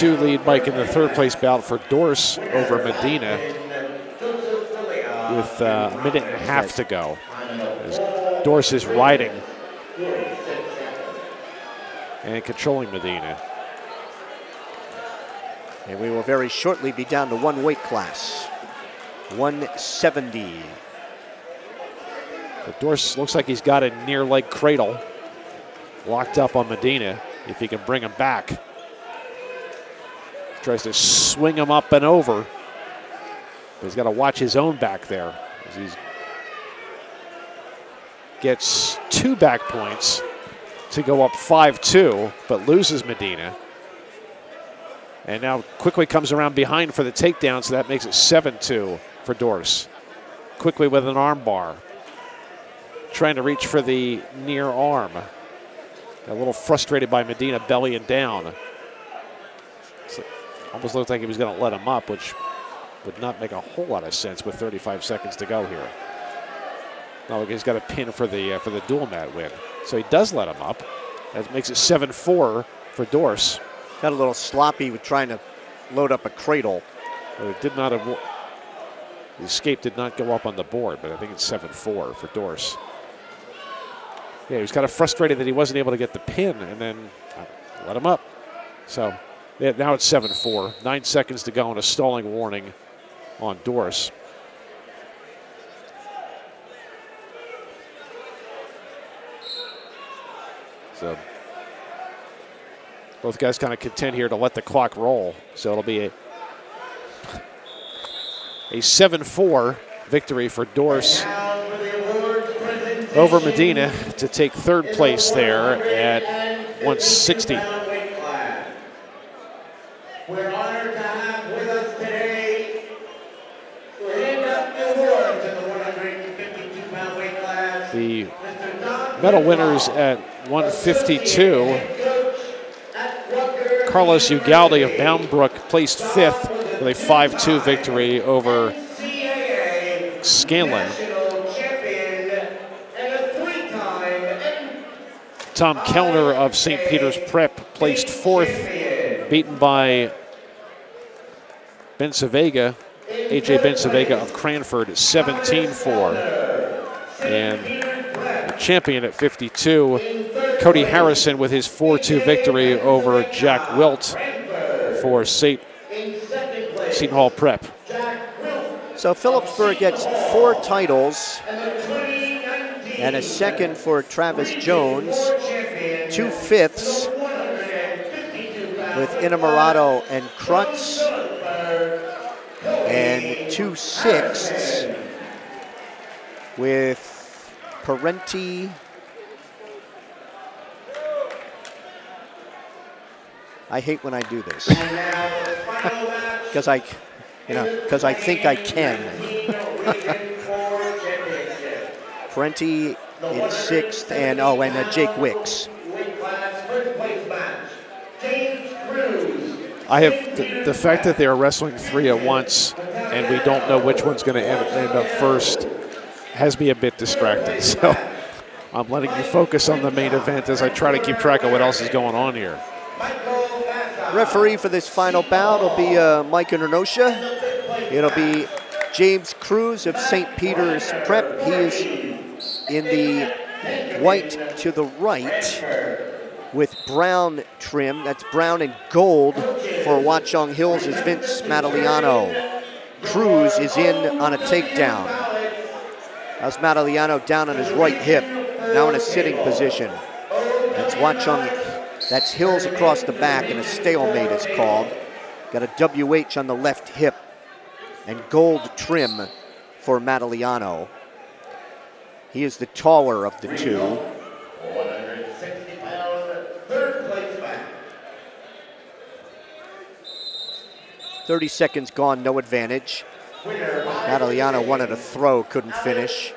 5-2 lead, Mike, in the third place bout for Dorse over Medina with a minute and a half to go. As Dorse is riding and controlling Medina. And we will very shortly be down to one weight class, 170. But Dorse looks like he's got a near leg cradle locked up on Medina, if he can bring him back. Tries to swing him up and over. But he's got to watch his own back there. As he gets 2 back points to go up 5-2, but loses Medina. And now quickly comes around behind for the takedown, so that makes it 7-2 for Dorse. Quickly with an arm bar. Trying to reach for the near arm. A little frustrated by Medina bellying down. Almost looked like he was going to let him up, which would not make a whole lot of sense with 35 seconds to go here. No, he's got a pin for the dual mat win. So he does let him up. That makes it 7-4 for Dorse. Got a little sloppy with trying to load up a cradle. But it did not have, the escape did not go up on the board, but I think it's 7-4 for Dorse. Yeah, he was kind of frustrated that he wasn't able to get the pin and then let him up. So yeah, now it's 7-4. 9 seconds to go and a stalling warning on Dorse. So both guys kind of content here to let the clock roll. So it'll be a 7-4 victory for Dorse over Medina to take third place there at 160. We're honored to have with us today to hand out the awards in the 152-pound weight class. The medal winners at 152. Carlos Ugalde of Bound Brook placed 5th with a 5-2 victory over Scanlon. Tom Kellner of St. Peter's Prep placed 4th, beaten by Bensavega, AJ Bensavega of Cranford, 17-4. And the champion at 52, Cody Harrison with his 4-2 victory over Jack Wilt for Seton Hall Prep. So Phillipsburg gets 4 titles and a second for Travis Jones, 2 5ths with Inamorado and Crutz, and 2 6ths with Parenti, I hate when I do this because I think I can. Parenti in 6th, and Jake Wicks. I have the fact that they are wrestling 3 at once, and we don't know which one's going to end up first, has me a bit distracted. So I'm letting you focus on the main event as I try to keep track of what else is going on here. Referee for this final bout will be Mike Internosha. It'll be James Cruz of St. Peter's Prep. He is in the white to the right with brown trim. That's brown and gold for Watchung Hills is Vince Mataliano. Cruz is in on a takedown. That's Mataliano down on his right hip, now in a sitting position. That's Watchung, that's Hills across the back, and a stalemate is called. Got a WH on the left hip and gold trim for Mataliano. He is the taller of the two. 160-pound third place back. 30 seconds gone, no advantage. Mataliano wanted a throw, couldn't finish.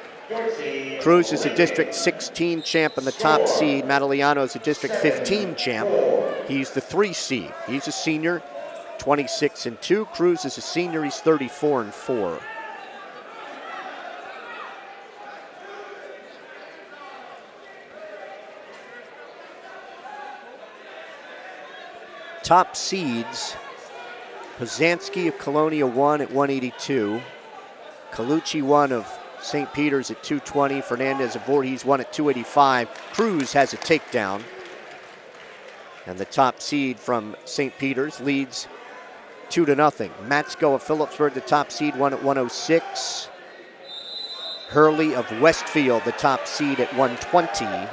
Cruz is a District 16 champ and the top seed. Mataliano is a District 15 champ. He's the 3 seed. He's a senior, 26-2. Cruz is a senior, he's 34-4. top seeds, Poznanski of Colonia won at 182. Colucci won of St. Peter's at 220. Fernandez of Voorhees won at 285. Cruz has a takedown. And the top seed from St. Peter's leads 2-0. Matsko of Phillipsburg, the top seed, won at 106. Hurley of Westfield, the top seed, at 120.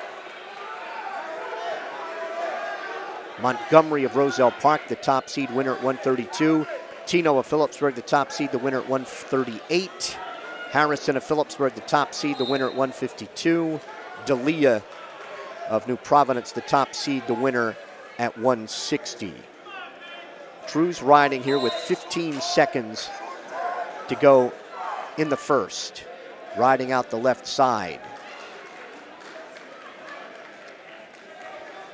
Montgomery of Roselle Park, the top seed, winner at 132. Tino of Phillipsburg, the top seed, the winner at 138. Harrison of Phillipsburg, the top seed, the winner at 152. D'Elia of New Providence, the top seed, the winner at 160. Cruz riding here with 15 seconds to go in the first, riding out the left side.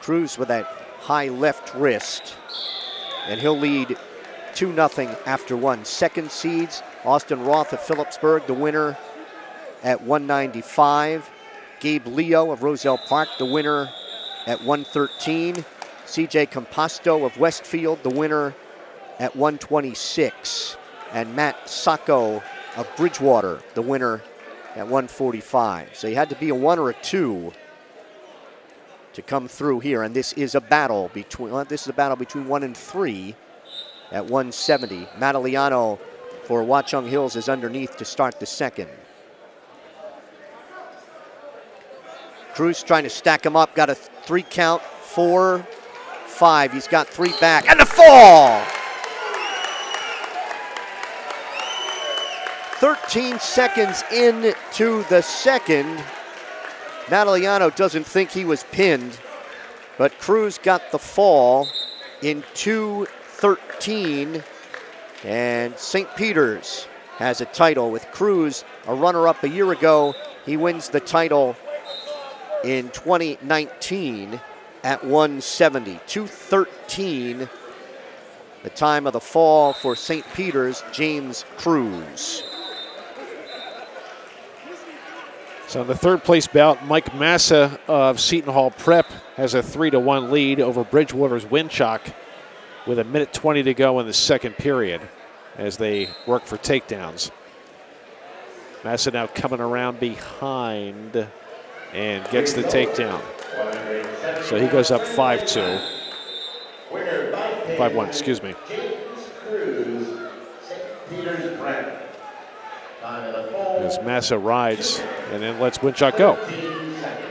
Cruz with that high left wrist, and he'll lead 2-0 after one. Second seeds, Austin Roth of Phillipsburg, the winner at 195. Gabe Leo of Roselle Park, the winner at 113. CJ Compasto of Westfield, the winner at 126. And Matt Sacco of Bridgewater, the winner at 145. So you had to be a 1 or a 2 to come through here. And this is a battle between 1 and 3 at 170. Madaliano for Watchung Hills is underneath to start the second. Cruz trying to stack him up, got a 3 count, 4, 5. He's got 3 back, and the fall! 13 seconds into the second. Madaliano doesn't think he was pinned, but Cruz got the fall in 2:13, and St. Peter's has a title with Cruz, a runner-up a year ago. He wins the title in 2019 at 170. 2:13, the time of the fall for St. Peter's, James Cruz. So in the third place bout, Mike Massa of Seton Hall Prep has a 3-1 lead over Bridgewater's Winchock with 1:20 to go in the second period as they work for takedowns. Massa now coming around behind and gets the takedown. So he goes up 5-2. 5-1, excuse me. As Massa rides and then lets Winchock go.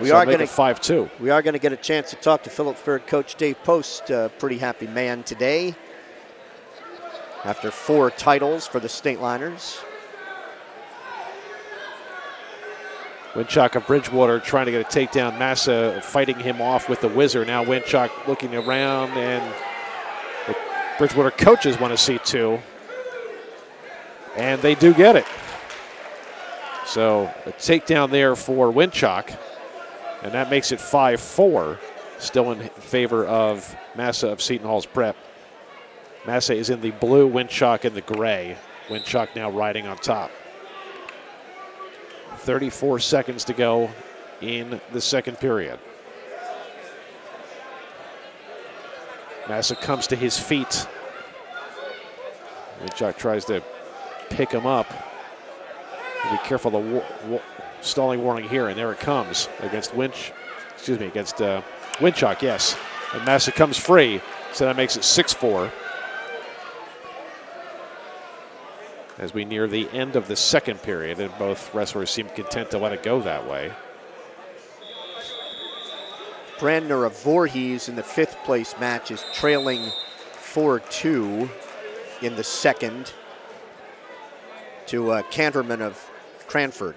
We are going to 5-2. We are going to get a chance to talk to Phillipsburg coach Dave Post, a pretty happy man today after 4 titles for the Stateliners. Winchock of Bridgewater trying to get a takedown. Massa fighting him off with the whizzer. Now Winchock looking around, and the Bridgewater coaches want to see 2. And they do get it. So a takedown there for Winchock, and that makes it 5-4, still in favor of Massa of Seton Hall's Prep. Massa is in the blue, Winchock in the gray. Winchock now riding on top. 34 seconds to go in the second period. Massa comes to his feet. Winchock tries to pick him up. Be careful, the stalling warning here, and there it comes against Winchock, yes. And Massa comes free, so that makes it 6-4. As we near the end of the second period, and both wrestlers seem content to let it go that way. Brandner of Voorhees in the 5th place match is trailing 4-2 in the second to Canterman of Cranford.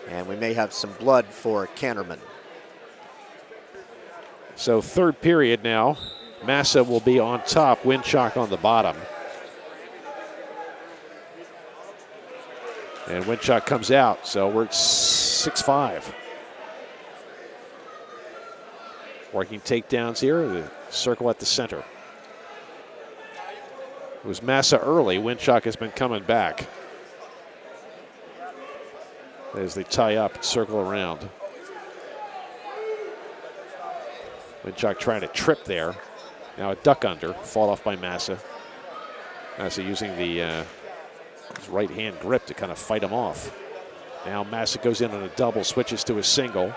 And we may have some blood for Canterman. So third period now. Massa will be on top, Winchock on the bottom. And Winchock comes out, so we're at 6-5. Working takedowns here, the circle at the center. It was Massa early. Winchock has been coming back as they tie up and circle around. Winchuk trying to trip there. Now a duck under, fought off by Massa. Massa using the his right hand grip to kind of fight him off. Now Massa goes in on a double, switches to a single.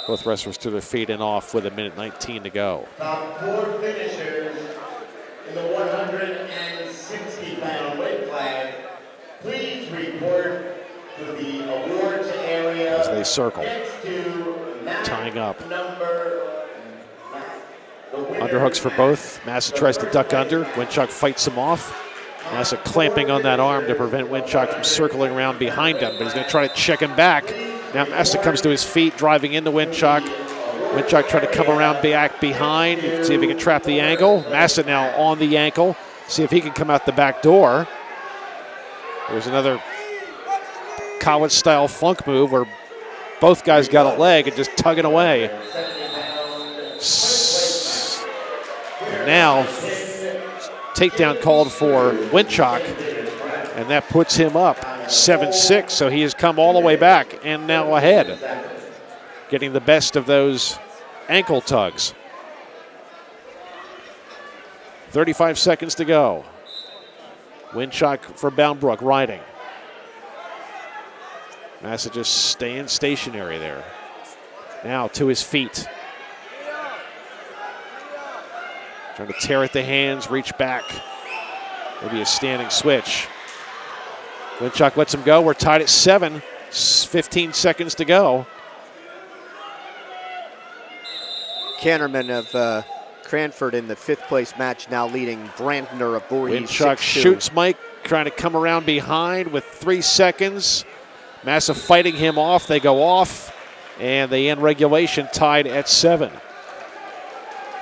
Both wrestlers to their feet and off with 1:19 to go. Top 4 finishers in the 160-pound weight class, please report to the awards area. As they circle, Next to tying up. number. Underhooks for both. Massa tries to duck under. Winchuk fights him off. Massa clamping on that arm to prevent Winchuk from circling around behind him, but he's going to try to check him back. Now Massa comes to his feet, driving into Winchuk. Winchuk trying to come around back behind, see if he can trap the ankle. Massa now on the ankle, see if he can come out the back door. There's another college-style funk move where both guys got a leg and just tugging away. And now, takedown called for Winchuk, and that puts him up 7-6, so he has come all the way back and now ahead, getting the best of those ankle tugs. 35 seconds to go. Winchuk for Boundbrook riding. Massa just staying stationary there. Now to his feet. Trying to tear at the hands, reach back. Maybe a standing switch. Winchuk lets him go. We're tied at 7. 15 seconds to go. Canterman of Cranford in the 5th place match, now leading Brandner of Voorhees. Winchuk 6-2. shoots Mike, trying to come around behind with 3 seconds. Massa fighting him off. They go off, and they end regulation tied at 7.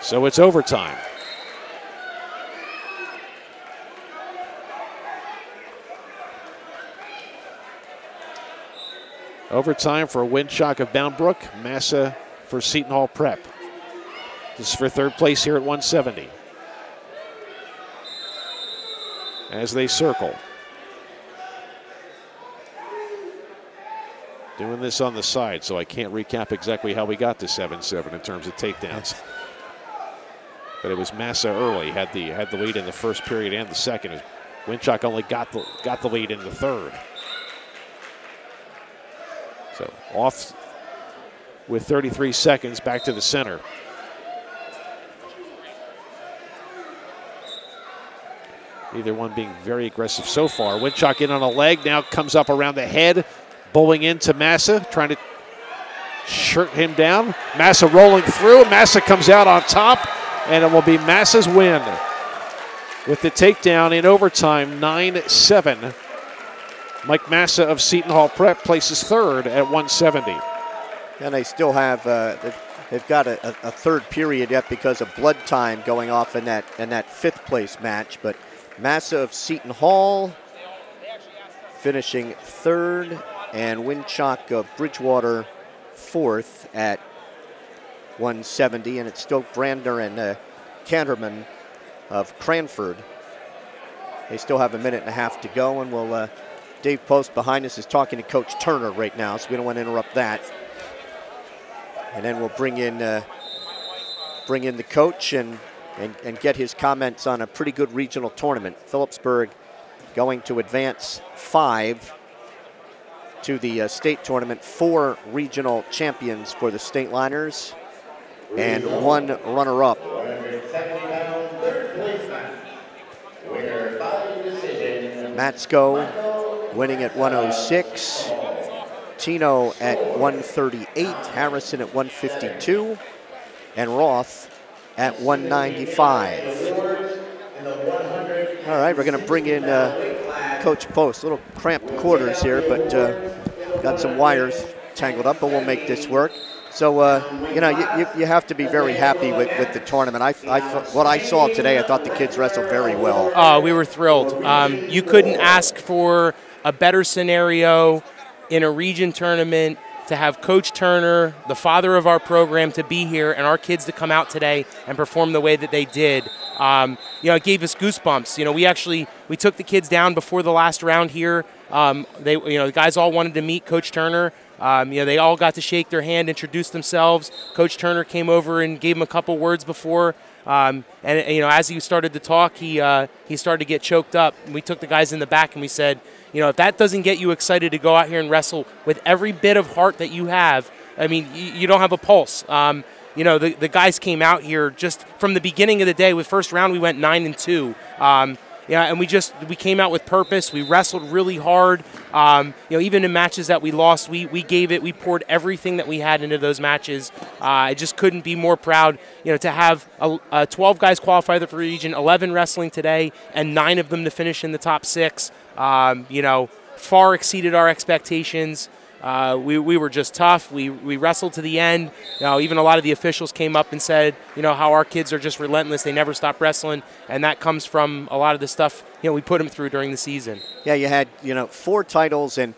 So it's overtime. Overtime for Winchuk of Boundbrook, Massa for Seton Hall Prep. This is for 3rd place here at 170. As they circle. Doing this on the side, so I can't recap exactly how we got to 7-7 in terms of takedowns. But it was Massa early, had the lead in the first period and the second. Winchuk only got the lead in the 3rd. So off with 33 seconds, back to the center. Either one being very aggressive so far. Winchuk in on a leg, now comes up around the head, bowling into Massa, trying to shirt him down. Massa rolling through, Massa comes out on top, and it will be Massa's win. With the takedown in overtime, 9-7. Mike Massa of Seton Hall Prep places 3rd at 170. And they still have, they've got a 3rd period yet because of blood time going off in that 5th place match. But Massa of Seton Hall finishing 3rd, and Winchuk of Bridgewater 4th at 170. And it's still Brandner and Canterman of Cranford. They still have 1.5 minutes to go, and we'll Dave Post behind us is talking to Coach Turner right now, so we don't want to interrupt that. And then we'll bring in the coach and get his comments on a pretty good regional tournament. Phillipsburg going to advance 5 to the state tournament. 4 regional champions for the State Liners and 1 runner-up. Matsko winning at 106. Tino at 138. Harrison at 152. And Roth at 195. All right, we're going to bring in Coach Post. A little cramped quarters here, but got some wires tangled up, but we'll make this work. So, you have to be very happy with the tournament. What I saw today, I thought the kids wrestled very well. We were thrilled. You couldn't ask for a better scenario in a region tournament to have Coach Turner, the father of our program, to be here and our kids to come out today and perform the way that they did. It gave us goosebumps. We took the kids down before the last round here. The guys all wanted to meet Coach Turner. They all got to shake their hand, introduce themselves. Coach Turner came over and gave them a couple words before. As he started to talk, he started to get choked up. We took the guys in the back and we said, if that doesn't get you excited to go out here and wrestle with every bit of heart that you have, I mean, you don't have a pulse. The guys came out here just from the beginning of the day. With first round, we went 9-2. And we came out with purpose. We wrestled really hard. Even in matches that we lost, we gave it. We poured everything that we had into those matches. I just couldn't be more proud, to have 12 guys qualify for the region, 11 wrestling today, and 9 of them to finish in the top 6. Far exceeded our expectations. We were just tough. We wrestled to the end. Even a lot of the officials came up and said, how our kids are just relentless. They never stop wrestling, and that comes from a lot of the stuff we put them through during the season. Yeah, you had 4 titles, and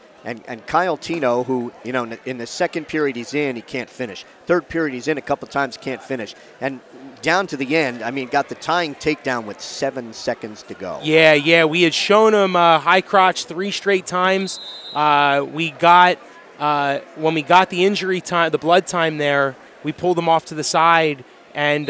Kyle Tino, who in the second period he's in, he can't finish. Third period he's in a couple times, can't finish, and down to the end, got the tying takedown with 7 seconds to go. Yeah, we had shown him high crotch 3 straight times. When we got the injury time, the blood time there, we pulled him off to the side, and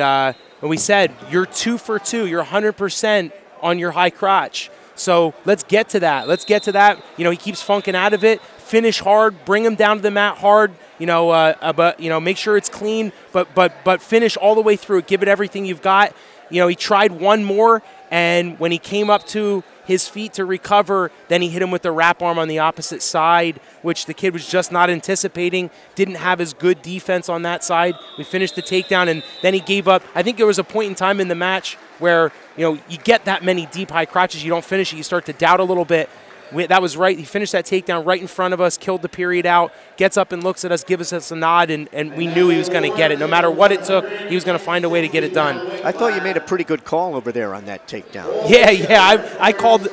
we said, you're 2 for 2. You're 100% on your high crotch. So let's get to that. He keeps funking out of it. Finish hard. Bring him down to the mat hard. Make sure it's clean. But finish all the way through it. Give it everything you've got. He tried one more, and when he came up to his feet to recover, then he hit him with the wrap arm on the opposite side, which the kid was just not anticipating. Didn't have as good defense on that side. We finished the takedown, and then he gave up. I think there was a point in time in the match where, you get that many deep high crotches, you don't finish it, you start to doubt a little bit. That was right. He finished that takedown right in front of us, killed the period out, gets up and looks at us, gives us a nod, and we knew he was going to get it. No matter what it took, he was going to find a way to get it done. I thought you made a pretty good call over there on that takedown. Yeah.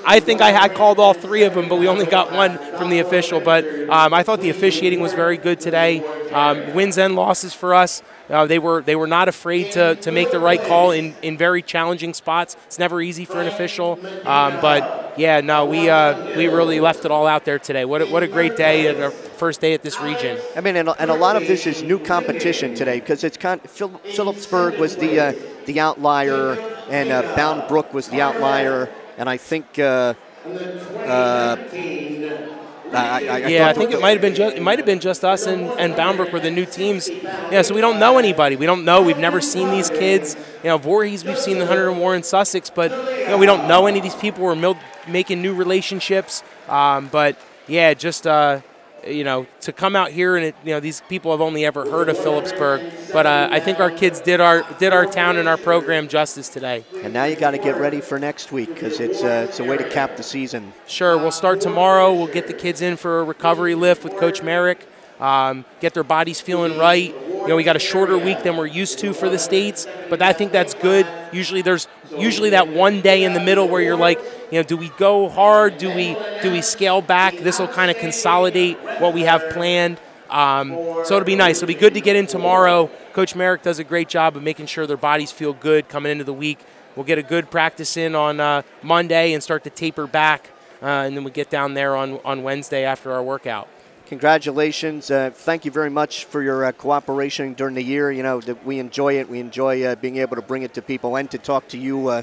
I think I had called all 3 of them, but we only got 1 from the official. But I thought the officiating was very good today. Wins and losses for us. They were not afraid to make the right call in very challenging spots. It's never easy for an official, we really left it all out there today. What a great day and our first day at this region. And a lot of this is new competition today, because it's Phillipsburg was the outlier, and Bound Brook was the outlier, and I think. I think it might have been just us and Bound Brook were the new teams. Yeah, so we don't know anybody. We don't know. We've never seen these kids. Voorhees, we've seen the Hunter and Warren Sussex, but we don't know any of these people. We're making new relationships. To come out here and these people have only ever heard of Phillipsburg, but I think our kids did our town and our program justice today. And now you got to get ready for next week, because it's a way to cap the season. Sure, we'll start tomorrow. We'll get the kids in for a recovery lift with Coach Merrick, get their bodies feeling right. We got a shorter week than we're used to for the states, but I think that's good. Usually there's that one day in the middle where you're like, do we go hard? Do we scale back? This will kind of consolidate what we have planned. So it'll be nice. It'll be good to get in tomorrow. Coach Merrick does a great job of making sure their bodies feel good coming into the week. We'll get a good practice in on Monday and start to taper back, and then we get down there on Wednesday after our workout. Congratulations. Thank you very much for your cooperation during the year. We enjoy it. We enjoy being able to bring it to people and to talk to you,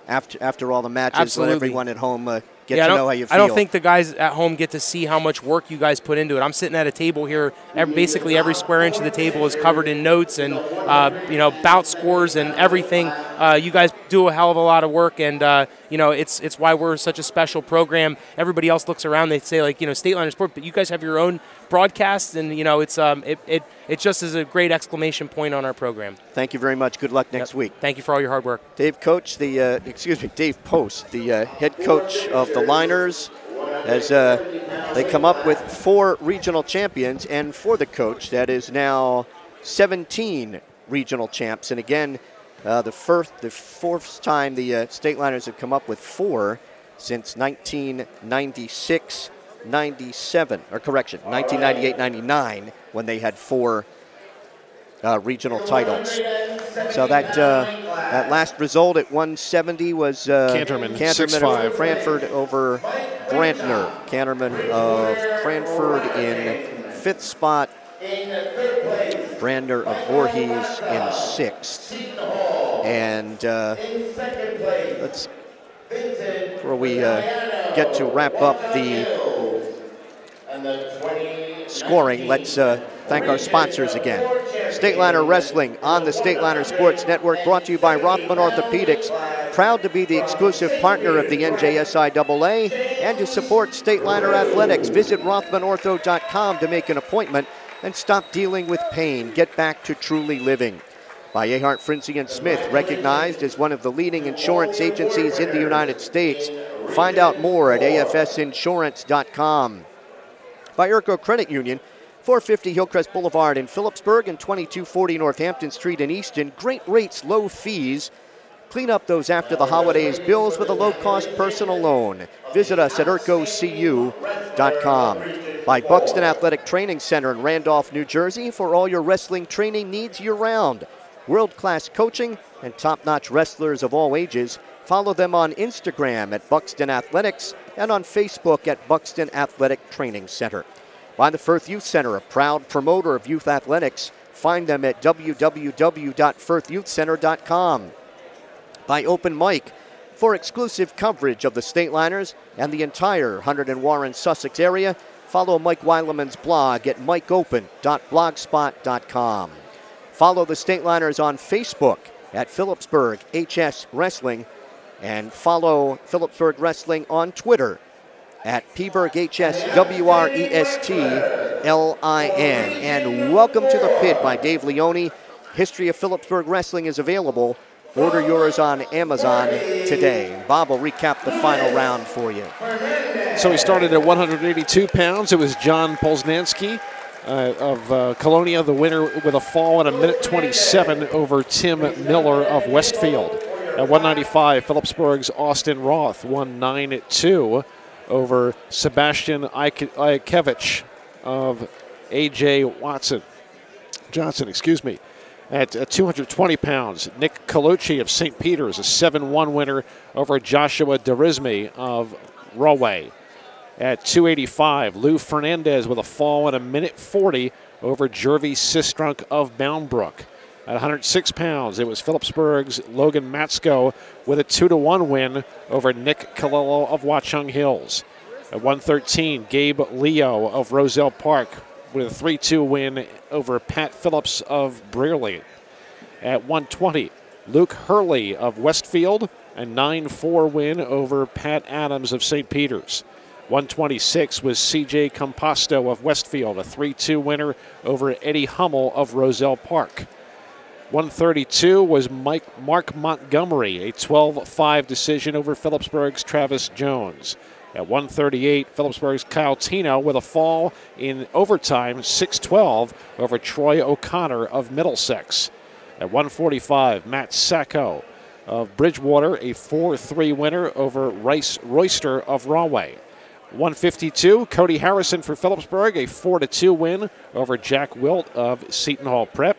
after all the matches. Absolutely. Let everyone at home get to know how you feel. I don't think the guys at home get to see how much work you guys put into it. I'm sitting at a table here. Basically every square inch of the table is covered in notes and, bout scores and everything. You guys do a hell of a lot of work, and, it's why we're such a special program. Everybody else looks around, they say, State Line Sport, but you guys have your own broadcasts, and, it just is a great exclamation point on our program. Thank you very much. Good luck next week. Thank you for all your hard work. Dave Post, the head coach of the Liners, as they come up with 4 regional champions, and for the coach, that is now 17 regional champs. And again, the fourth time the State Liners have come up with 4 since 1996, 1998-99, when they had 4 regional titles. So that last result at 170 was Canterman 6-5. Cranford over Brantner. Canterman of Cranford in 5th spot. Brander of Voorhees in 6th. And let's, before we get to wrap up the scoring, let's thank our sponsors again. Stateliner Wrestling on the Stateliner Sports Network, brought to you by Rothman Orthopedics. Proud to be the exclusive partner of the NJSIAA and to support Stateliner Athletics. Visit RothmanOrtho.com to make an appointment and stop dealing with pain. Get back to truly living. By Ahart, Frinzy & Smith, recognized as one of the leading insurance agencies in the United States. Find out more at afsinsurance.com. By Urco Credit Union, 450 Hillcrest Boulevard in Phillipsburg and 2240 Northampton Street in Easton. Great rates, low fees. Clean up those after the holidays bills with a low-cost personal loan. Visit us at urcocu.com. By Buxton Athletic Training Center in Randolph, New Jersey, for all your wrestling training needs year-round. World-class coaching and top-notch wrestlers of all ages. Follow them on Instagram at Buxton Athletics and on Facebook at Buxton Athletic Training Center. By the Firth Youth Center, a proud promoter of youth athletics. Find them at www.firthyouthcenter.com. By Open Mic, for exclusive coverage of the Stateliners and the entire Hunterdon and Warren, Sussex area, follow Mike Weileman's blog at mikeopen.blogspot.com. Follow the Stateliners on Facebook at Phillipsburg HS Wrestling, and follow Phillipsburg Wrestling on Twitter at PbergHSWRESTLIN. And Welcome to the Pit by Dave Leone. History of Phillipsburg Wrestling is available. Order yours on Amazon today. Bob will recap the final round for you. So we started at 182 pounds. It was John Polsnansky of Colonia, the winner, with a fall in 1:27 over Tim Miller of Westfield. At 195, Phillipsburg's Austin Roth won 9-2 over Sebastian Ikevich of A.J. Johnson, excuse me. At 220 pounds, Nick Colucci of St. Peter's, a 7-1 winner over Joshua Derisme of Raway. At 285, Lou Fernandez with a fall in 1:40 over Jervy Sistrunk of Boundbrook. At 106 pounds, it was Phillipsburg's Logan Matsko with a 2-1 win over Nick Calillo of Watchung Hills. At 113, Gabe Leo of Roselle Park with a 3-2 win over Pat Phillips of Brearley. At 120, Luke Hurley of Westfield, a 9-4 win over Pat Adams of St. Peter's. 126 was C.J. Composto of Westfield, a 3-2 winner over Eddie Hummel of Roselle Park. 132 was Mark Montgomery, a 12-5 decision over Phillipsburg's Travis Jones. At 138, Phillipsburg's Kyle Tino with a fall in overtime, 6-12 over Troy O'Connor of Middlesex. At 145, Matt Sacco of Bridgewater, a 4-3 winner over Rice Royster of Rahway. 152, Cody Harrison for Phillipsburg, a 4-2 win over Jack Wilt of Seton Hall Prep.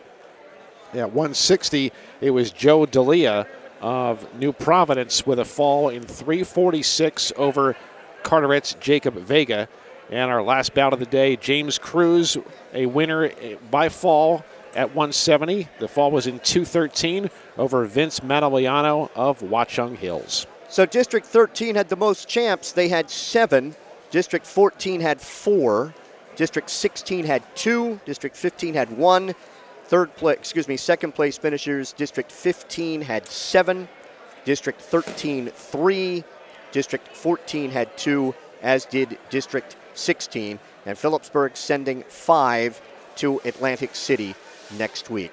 At 160, it was Joe D'Elia of New Providence with a fall in 346 over Carteret's Jacob Vega. And our last bout of the day, James Cruz, a winner by fall at 170. The fall was in 213 over Vince Manogliano of Watchung Hills. So District 13 had the most champs. They had 7. District 14 had 4. District 16 had 2. District 15 had 1. Second place finishers, District 15 had 7. District 13, 3. District 14 had 2, as did District 16. And Phillipsburg sending 5 to Atlantic City next week.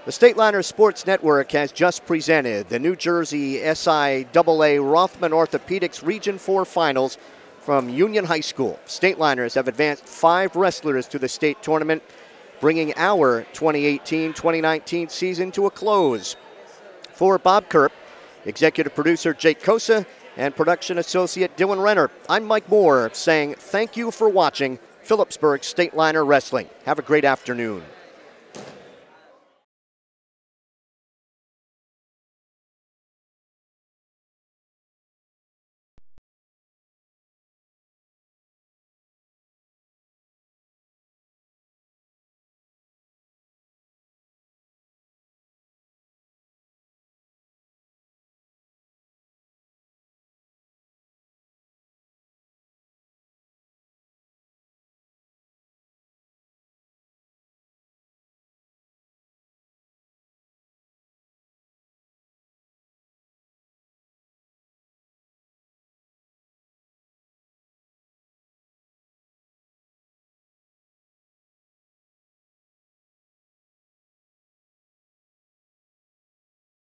The Stateliner Sports Network has just presented the New Jersey SIAA Rothman Orthopedics Region 4 Finals from Union High School. Stateliners have advanced 5 wrestlers to the state tournament, bringing our 2018-2019 season to a close. For Bob Kerp, executive producer Jake Kosa, and production associate Dylan Renner, I'm Mike Moore saying thank you for watching Phillipsburg Stateliner Wrestling. Have a great afternoon.